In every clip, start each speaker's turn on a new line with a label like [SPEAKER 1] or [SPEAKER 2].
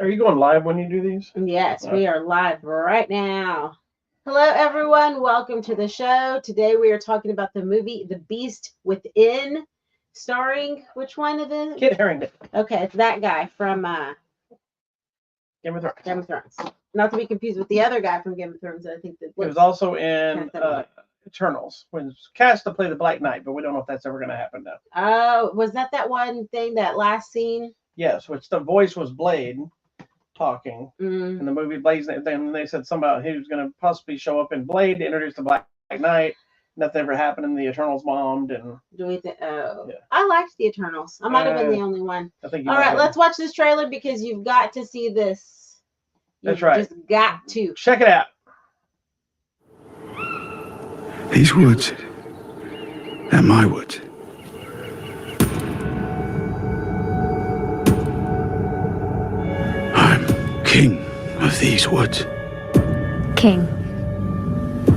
[SPEAKER 1] Are you going live when you do these?
[SPEAKER 2] Yes, we are live right now. Hello, everyone. Welcome to the show. Today we are talking about the movie The Beast Within, starring which one of the?
[SPEAKER 1] Kit Harington.
[SPEAKER 2] Okay, it's that guy from
[SPEAKER 1] Game of Thrones.
[SPEAKER 2] Game of Thrones. Not to be confused with the other guy from Game of Thrones. I think that
[SPEAKER 1] he was also in Eternals, when was cast to play the Black Knight, but we don't know if that's ever going to happen now.
[SPEAKER 2] Oh, was that one thing, that last scene?
[SPEAKER 1] Yes, which the voice was Blade talking in the movie Blade. Then they said something about he was going to possibly show up in Blade to introduce the Black Knight. Nothing ever happened, and the Eternals bombed. And
[SPEAKER 2] do we think? Oh, yeah. I liked the Eternals. I might have been the only one.
[SPEAKER 1] I think.
[SPEAKER 2] All right, let's watch this trailer because you've got to see this.
[SPEAKER 1] That's right.
[SPEAKER 2] Just got to
[SPEAKER 1] check it out.
[SPEAKER 3] These woods, they're my woods. I'm king of these woods.
[SPEAKER 4] King.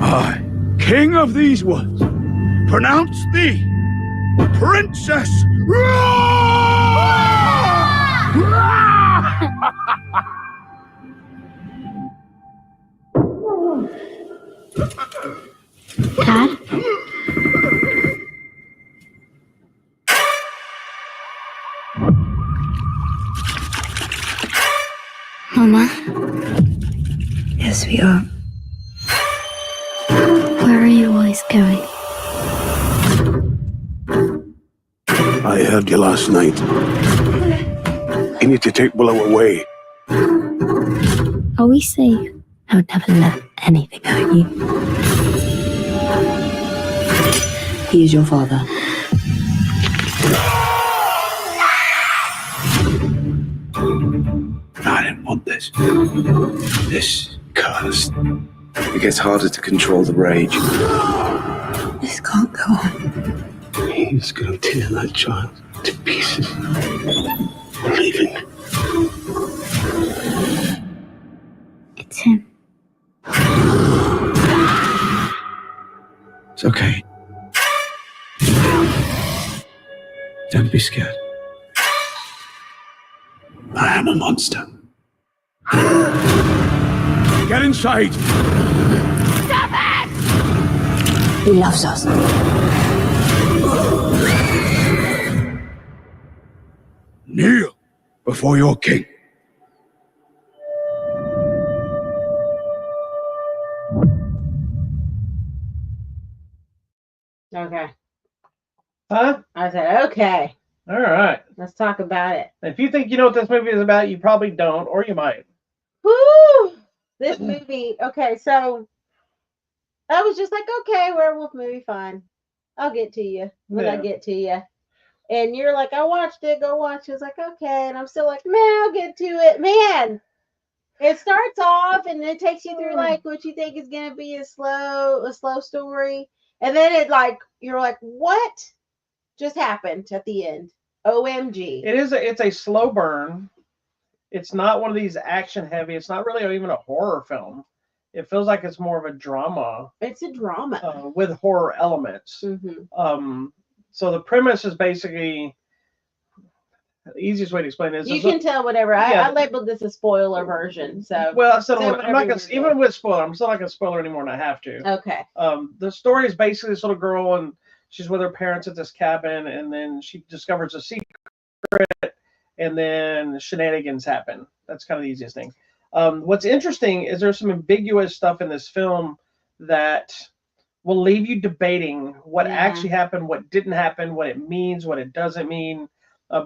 [SPEAKER 3] I, king of these woods, pronounce thee princess.
[SPEAKER 4] Dad? Mama?
[SPEAKER 5] Yes, we are.
[SPEAKER 4] Where are you always going?
[SPEAKER 3] I heard you last night. You need to take Willow away.
[SPEAKER 4] Are we safe? I would never let anything hurt you.
[SPEAKER 5] He is your father.
[SPEAKER 3] I didn't want this. This cursed. It gets harder to control the rage.
[SPEAKER 5] This can't go on.
[SPEAKER 3] He's gonna tear that child to pieces. Leaving.
[SPEAKER 4] It's him.
[SPEAKER 3] It's okay. Don't be scared. I am a monster. Get inside!
[SPEAKER 4] Stop it!
[SPEAKER 5] He loves us.
[SPEAKER 3] Kneel before your king.
[SPEAKER 2] Okay.
[SPEAKER 1] Huh?
[SPEAKER 2] I said, okay.
[SPEAKER 1] All right.
[SPEAKER 2] Let's talk about it.
[SPEAKER 1] If you think you know what this movie is about, you probably don't, or you might.
[SPEAKER 2] Woo! This movie, okay, so I was just like, okay, werewolf movie, fine. I'll get to you when I get to you. And you're like, I watched it, go watch it. It's like, okay. And I'm still like, man, I'll get to it. Man, it starts off and it takes you through like what you think is going to be a slow story. And then it like, you're like, what just happened at the end? OMG.
[SPEAKER 1] It's a slow burn. It's not one of these action heavy. It's not really even a horror film. It feels like it's more of a drama.
[SPEAKER 2] It's a drama
[SPEAKER 1] with horror elements.
[SPEAKER 2] Mm-hmm.
[SPEAKER 1] So the premise is basically, the easiest way to explain it is
[SPEAKER 2] you can tell whatever. I labeled this a spoiler version. So
[SPEAKER 1] well, I'm not gonna even with spoiler. I'm still not gonna spoiler anymore than I have to.
[SPEAKER 2] Okay.
[SPEAKER 1] The story is basically this little girl and she's with her parents at this cabin, and then she discovers a secret, and then shenanigans happen. That's kind of the easiest thing. What's interesting is there's some ambiguous stuff in this film that will leave you debating what actually happened, what didn't happen, what it means, what it doesn't mean,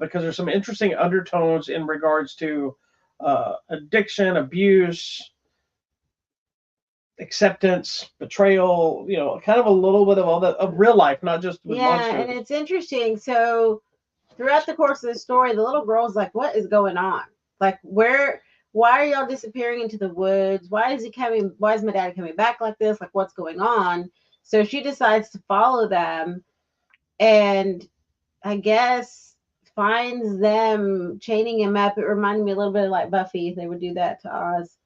[SPEAKER 1] because there's some interesting undertones in regards to addiction, abuse, acceptance, betrayal, kind of a little bit of all that of real life, not just with monsters.
[SPEAKER 2] And it's interesting. So throughout the course of the story, the little girl's like, what is going on? Like, why are y'all disappearing into the woods? Why is my dad coming back like this? Like, what's going on? So she decides to follow them and I guess finds them chaining him up. It reminded me a little bit of like Buffy. They would do that to Oz.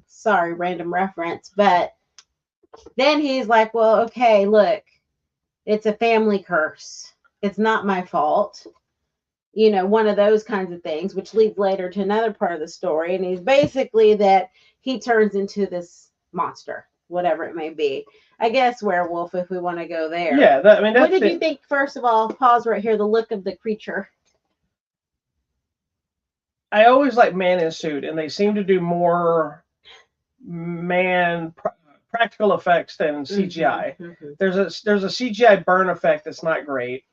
[SPEAKER 2] Sorry, random reference. But then he's like, well, okay, look, it's a family curse. It's not my fault. you know, one of those kinds of things, which leads later to another part of the story. And he's basically that he turns into this monster, whatever it may be. I guess werewolf, if we want to go there.
[SPEAKER 1] Yeah, I mean,
[SPEAKER 2] What
[SPEAKER 1] that's
[SPEAKER 2] did you think, first of all? Pause right here. The look of the creature.
[SPEAKER 1] I always like man in suit, and they seem to do more practical effects than CGI.
[SPEAKER 2] Mhm.
[SPEAKER 1] There's a CGI burn effect that's not great,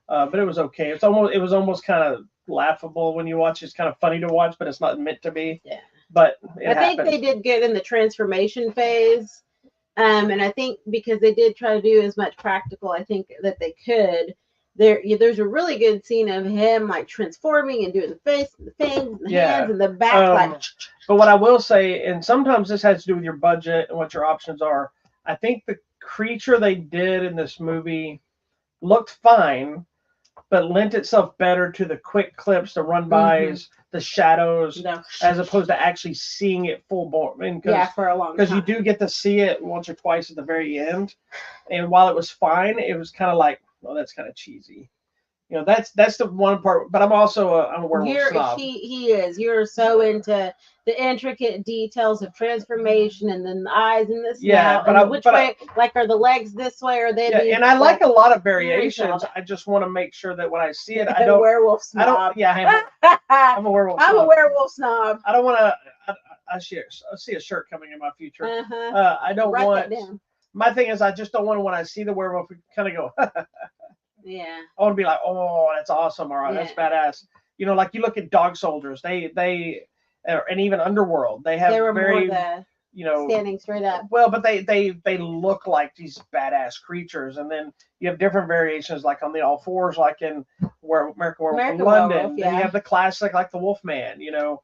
[SPEAKER 1] but it was okay. It was almost kind of laughable when you watch. It's kind of funny to watch, but it's not meant to be.
[SPEAKER 2] Yeah.
[SPEAKER 1] But
[SPEAKER 2] I think
[SPEAKER 1] happened.
[SPEAKER 2] they did good in the transformation phase. And I think because they did try to do as much practical, I think that they could. There's a really good scene of him like transforming and doing the face, and the fangs, and the hands, and the back. Like,
[SPEAKER 1] but what I will say, and sometimes this has to do with your budget and what your options are. I think the creature they did in this movie looked fine, but lent itself better to the quick clips, the run bys, the shadows,
[SPEAKER 2] no,
[SPEAKER 1] as opposed to actually seeing it full bore.
[SPEAKER 2] yeah, for a long time.
[SPEAKER 1] Because you do get to see it once or twice at the very end, and while it was fine, it was kind of like, well, that's kind of cheesy. You know, that's the one part. But I'm also I'm a werewolf snob.
[SPEAKER 2] He is. You're so into the intricate details of transformation, and then the eyes and the snout,
[SPEAKER 1] Yeah, but
[SPEAKER 2] and which way, like, are the legs this way, or they?
[SPEAKER 1] Yeah, and I like a lot of variations. I just want to make sure that when I see it, I don't.
[SPEAKER 2] Werewolf snob.
[SPEAKER 1] I don't. Yeah, I'm a werewolf.
[SPEAKER 2] I'm
[SPEAKER 1] snob.
[SPEAKER 2] a werewolf snob.
[SPEAKER 1] I don't want to. I see a shirt coming in my future. I don't
[SPEAKER 2] Write
[SPEAKER 1] want.
[SPEAKER 2] that down.
[SPEAKER 1] My thing is, I just don't want to. When I see the werewolf, kind of go.
[SPEAKER 2] Yeah.
[SPEAKER 1] I want to be like, oh, that's awesome, all right, that's badass. You know, like you look at Dog Soldiers, they, and even Underworld, they have very, you know,
[SPEAKER 2] standing straight up.
[SPEAKER 1] Well, but they look like these badass creatures, and then you have different variations, like on the all fours, like in American Werewolf in London.
[SPEAKER 2] Werewolf,
[SPEAKER 1] Then you have the classic, like the Wolfman. You know,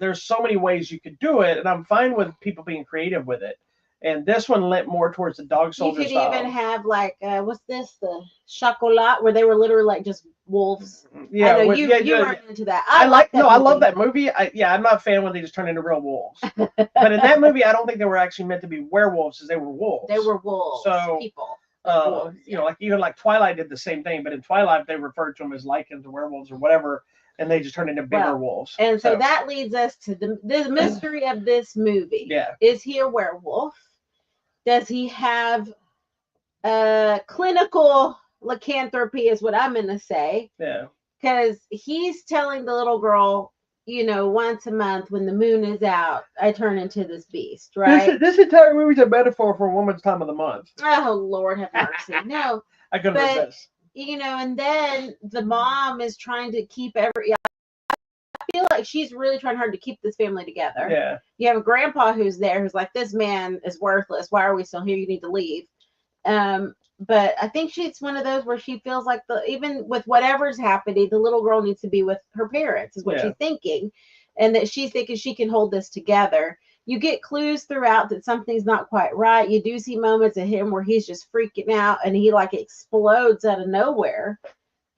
[SPEAKER 1] there's so many ways you could do it, and I'm fine with people being creative with it. And this one lent more towards the Dog Soldier style.
[SPEAKER 2] You could even have like what's this, the chocolat, where they were literally like just wolves.
[SPEAKER 1] Yeah,
[SPEAKER 2] I know you weren't into that. I
[SPEAKER 1] love that movie. I'm not a fan when they just turn into real wolves. But in that movie, I don't think they were actually meant to be werewolves, as they were wolves.
[SPEAKER 2] They were wolves.
[SPEAKER 1] So
[SPEAKER 2] people.
[SPEAKER 1] Wolves, you know, like even like Twilight did the same thing, but in Twilight they referred to them as lycans or werewolves or whatever, and they just turned into bigger wolves.
[SPEAKER 2] And so that leads us to the mystery of this movie.
[SPEAKER 1] Yeah.
[SPEAKER 2] Is he a werewolf? Does he have clinical lycanthropy is what I'm going to say.
[SPEAKER 1] Yeah.
[SPEAKER 2] Because he's telling the little girl, you know, once a month when the moon is out, I turn into this beast, right?
[SPEAKER 1] This entire movie's a metaphor for a woman's time of the month.
[SPEAKER 2] Oh, Lord have mercy. No.
[SPEAKER 1] I couldn't resist.
[SPEAKER 2] You know, and then the mom is trying to keep I feel like she's really trying hard to keep this family together.
[SPEAKER 1] Yeah.
[SPEAKER 2] You have a grandpa who's there who's like, this man is worthless. Why are we still here? You need to leave. But I think she's one of those where she feels like even with whatever's happening, the little girl needs to be with her parents, is what she's thinking. And that she's thinking she can hold this together. You get clues throughout that something's not quite right. You do see moments of him where he's just freaking out and he like explodes out of nowhere.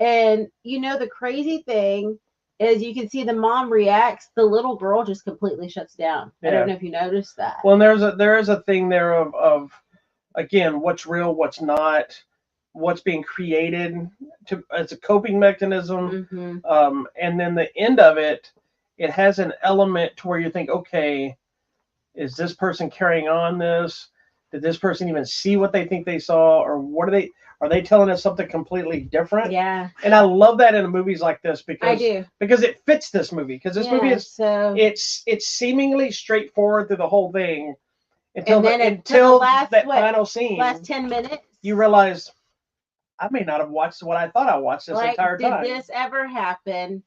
[SPEAKER 2] And you know, the crazy thing is you can see the mom reacts, the little girl just completely shuts down.
[SPEAKER 1] Yeah.
[SPEAKER 2] I don't know if you noticed that.
[SPEAKER 1] Well, there is a thing there of again, what's real, what's not, what's being created as a coping mechanism.
[SPEAKER 2] Mm-hmm.
[SPEAKER 1] And then the end of it has an element to where you think, okay, is this person carrying on this? Did this person even see what they think they saw? Or are they telling us something completely different?
[SPEAKER 2] Yeah.
[SPEAKER 1] And I love that in movies like this because it fits this movie. Because this movie is it's seemingly straightforward through the whole thing until that final scene.
[SPEAKER 2] Last 10 minutes.
[SPEAKER 1] You realize I may not have watched what I thought I watched this entire time.
[SPEAKER 2] Did this ever happen?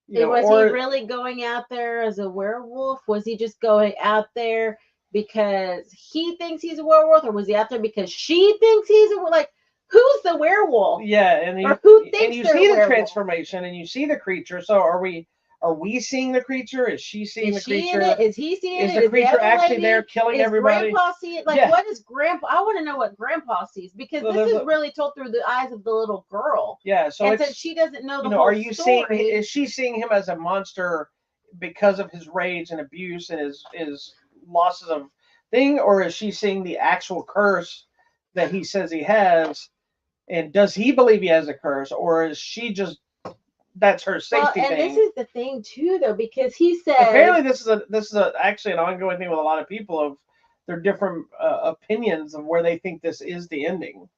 [SPEAKER 1] You know,
[SPEAKER 2] was he really going out there as a werewolf? Was he just going out there because he thinks he's a werewolf, or was he out there because she thinks he's a like? Who's the werewolf?
[SPEAKER 1] Yeah, and
[SPEAKER 2] who thinks
[SPEAKER 1] you see the transformation and you see the creature. So are we seeing the creature? Is she seeing the creature?
[SPEAKER 2] Is he seeing it?
[SPEAKER 1] Is the creature actually there killing everybody?
[SPEAKER 2] Grandpa see it? Like, what is Grandpa? I want to know what Grandpa sees, because this is really told through the eyes of the little girl.
[SPEAKER 1] Yeah, so
[SPEAKER 2] she doesn't know the whole
[SPEAKER 1] are you
[SPEAKER 2] story.
[SPEAKER 1] is she seeing him as a monster because of his rage and abuse and his losses of thing, or is she seeing the actual curse that he says he has? And does he believe he has a curse, or is she just that's her
[SPEAKER 2] Well,
[SPEAKER 1] safety
[SPEAKER 2] and
[SPEAKER 1] thing.
[SPEAKER 2] this is the thing too, though, because he says
[SPEAKER 1] Apparently, this is actually an ongoing thing with a lot of people of their different opinions of where they think this is the ending.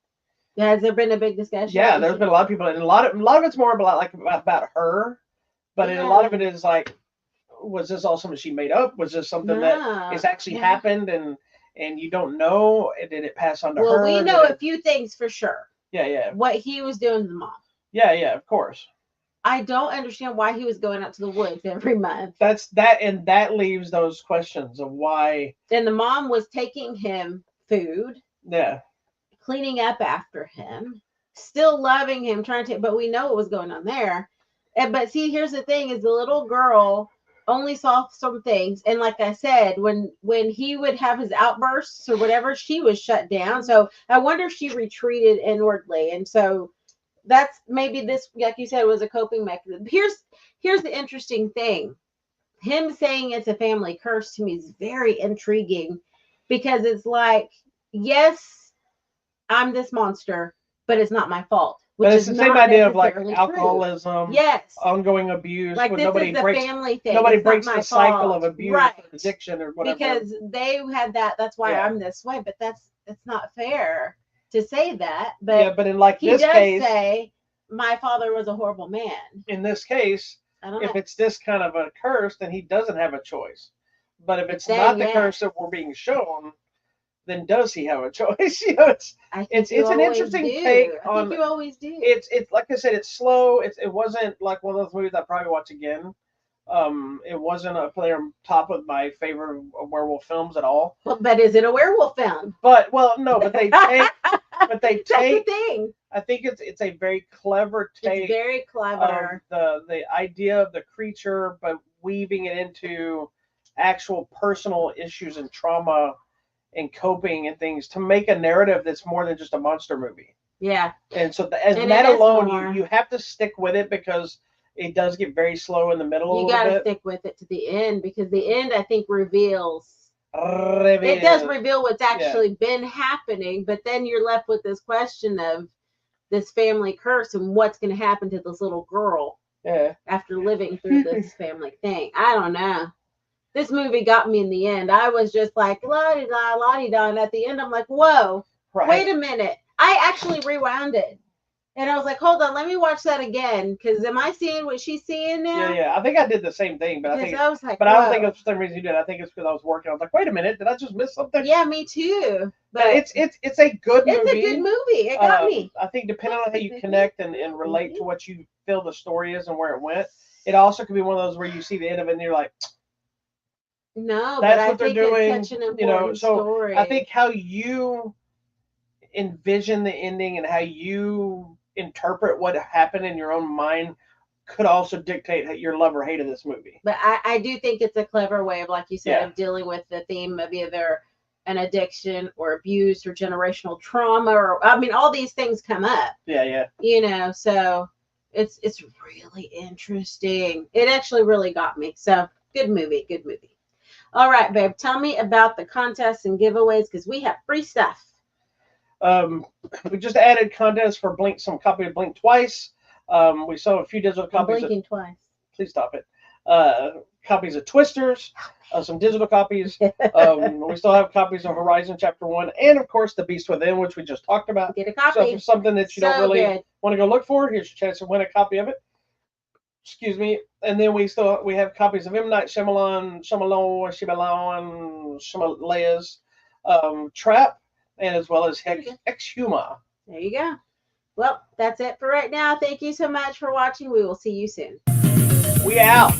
[SPEAKER 2] has there been a big discussion?
[SPEAKER 1] Yeah, there's been a lot of people, and a lot of it's more about her, but a lot of it is like, was this all something she made up? Was this something that has actually happened, and you don't know? Did it pass on to her?
[SPEAKER 2] Well, we know a few things for sure.
[SPEAKER 1] Yeah.
[SPEAKER 2] What he was doing to the mom.
[SPEAKER 1] Yeah, of course.
[SPEAKER 2] I don't understand why he was going out to the woods every month.
[SPEAKER 1] And that leaves those questions of why.
[SPEAKER 2] And the mom was taking him food,
[SPEAKER 1] Yeah.
[SPEAKER 2] cleaning up after him, still loving him, but we know what was going on there. But see, here's the thing: is the little girl only saw some things, and like I said, when he would have his outbursts or whatever, she was shut down. So I wonder if she retreated inwardly, and so that's maybe this, like you said, was a coping mechanism. Here's the interesting thing: him saying it's a family curse to me is very intriguing, because it's like, yes, I'm this monster, but it's not my fault.
[SPEAKER 1] But it's the same idea of like
[SPEAKER 2] necessarily
[SPEAKER 1] alcoholism,
[SPEAKER 2] true. Yes,
[SPEAKER 1] ongoing abuse,
[SPEAKER 2] like
[SPEAKER 1] when
[SPEAKER 2] this
[SPEAKER 1] nobody
[SPEAKER 2] is the
[SPEAKER 1] breaks
[SPEAKER 2] family thing.
[SPEAKER 1] nobody
[SPEAKER 2] It's not
[SPEAKER 1] breaks
[SPEAKER 2] my
[SPEAKER 1] the cycle
[SPEAKER 2] fault.
[SPEAKER 1] of abuse
[SPEAKER 2] Right.
[SPEAKER 1] or addiction or whatever.
[SPEAKER 2] Because they had that. That's why
[SPEAKER 1] Yeah.
[SPEAKER 2] I'm this way. But it's not fair to say that. But
[SPEAKER 1] but in like
[SPEAKER 2] he
[SPEAKER 1] this
[SPEAKER 2] does
[SPEAKER 1] case,
[SPEAKER 2] say my father was a horrible man.
[SPEAKER 1] in this case,
[SPEAKER 2] I don't
[SPEAKER 1] if
[SPEAKER 2] know.
[SPEAKER 1] it's this kind of a curse, then he doesn't have a choice. But if it's
[SPEAKER 2] Then,
[SPEAKER 1] not the
[SPEAKER 2] yeah.
[SPEAKER 1] curse that we're being shown, then does he have a choice? You know,
[SPEAKER 2] I think
[SPEAKER 1] it's
[SPEAKER 2] you
[SPEAKER 1] an
[SPEAKER 2] always
[SPEAKER 1] interesting
[SPEAKER 2] do.
[SPEAKER 1] take
[SPEAKER 2] I
[SPEAKER 1] on.
[SPEAKER 2] think you always do.
[SPEAKER 1] It's like I said, it's slow. It wasn't like one of those movies I'd probably watch again. It wasn't a player on top of my favorite werewolf films at all.
[SPEAKER 2] But is it a werewolf film?
[SPEAKER 1] But they take. But they
[SPEAKER 2] That's the
[SPEAKER 1] take.
[SPEAKER 2] thing.
[SPEAKER 1] I think it's a very clever take.
[SPEAKER 2] It's very clever.
[SPEAKER 1] Of the idea of the creature, but weaving it into actual personal issues and trauma and coping and things to make a narrative that's more than just a monster movie.
[SPEAKER 2] Yeah.
[SPEAKER 1] And so
[SPEAKER 2] And
[SPEAKER 1] that
[SPEAKER 2] it is
[SPEAKER 1] alone,
[SPEAKER 2] more.
[SPEAKER 1] you have to stick with it because it does get very slow in the middle
[SPEAKER 2] You
[SPEAKER 1] a
[SPEAKER 2] got
[SPEAKER 1] little
[SPEAKER 2] to
[SPEAKER 1] bit.
[SPEAKER 2] stick with it to the end, because the end, I think, reveals.
[SPEAKER 1] It
[SPEAKER 2] It does reveal what's actually been happening, but then you're left with this question of this family curse and what's going to happen to this little girl
[SPEAKER 1] Yeah.
[SPEAKER 2] after living through this family thing. I don't know. This movie got me in the end. I was just like, la-di-da, la-di-da, and at the end, I'm like, whoa,
[SPEAKER 1] Right.
[SPEAKER 2] wait a minute. I actually rewound it. And I was like, hold on, let me watch that again, because am I seeing what she's seeing now?
[SPEAKER 1] Yeah. I think I did the same thing, but I
[SPEAKER 2] Because
[SPEAKER 1] think.
[SPEAKER 2] I was like,
[SPEAKER 1] But I don't
[SPEAKER 2] whoa.
[SPEAKER 1] think it's for the same reason you did. I think it's because I was working. I was like, wait a minute, did I just miss something?
[SPEAKER 2] Yeah, me too.
[SPEAKER 1] But
[SPEAKER 2] But
[SPEAKER 1] it's a good movie.
[SPEAKER 2] it's a good movie. It got me.
[SPEAKER 1] I think depending on how you
[SPEAKER 2] Absolutely.
[SPEAKER 1] connect and relate to what you feel the story is and where it went, it also could be one of those where you see the end of it and you're like,
[SPEAKER 2] No,
[SPEAKER 1] that's
[SPEAKER 2] but I
[SPEAKER 1] what they're
[SPEAKER 2] think
[SPEAKER 1] doing,
[SPEAKER 2] it's such an important
[SPEAKER 1] you know. So
[SPEAKER 2] story.
[SPEAKER 1] I think how you envision the ending and how you interpret what happened in your own mind could also dictate your love or hate of this movie.
[SPEAKER 2] But I do think it's a clever way of, like you said,
[SPEAKER 1] Yeah.
[SPEAKER 2] of dealing with the theme of either an addiction or abuse or generational trauma, or I mean, all these things come up,
[SPEAKER 1] Yeah.
[SPEAKER 2] you know. So it's really interesting. It actually really got me. So good movie. All right, babe. Tell me about the contests and giveaways, because we have free stuff.
[SPEAKER 1] We just added contests for Blink, some copy of Blink Twice. We saw a few digital
[SPEAKER 2] I'm
[SPEAKER 1] copies.
[SPEAKER 2] blinking twice.
[SPEAKER 1] Please stop it. Copies of Twisters, some digital copies. We still have copies of Horizon Chapter 1, and of course, The Beast Within, which we just talked about.
[SPEAKER 2] Get a
[SPEAKER 1] So if
[SPEAKER 2] copy.
[SPEAKER 1] it's something that you don't
[SPEAKER 2] So
[SPEAKER 1] really
[SPEAKER 2] good.
[SPEAKER 1] want to go look for, here's your chance to win a copy of it. Excuse me. And then we have copies of M. Night Shyamalan's Trap, and as well as Exhuma.
[SPEAKER 2] There you go. Well, that's it for right now. Thank you so much for watching. We will see you soon.
[SPEAKER 1] We out.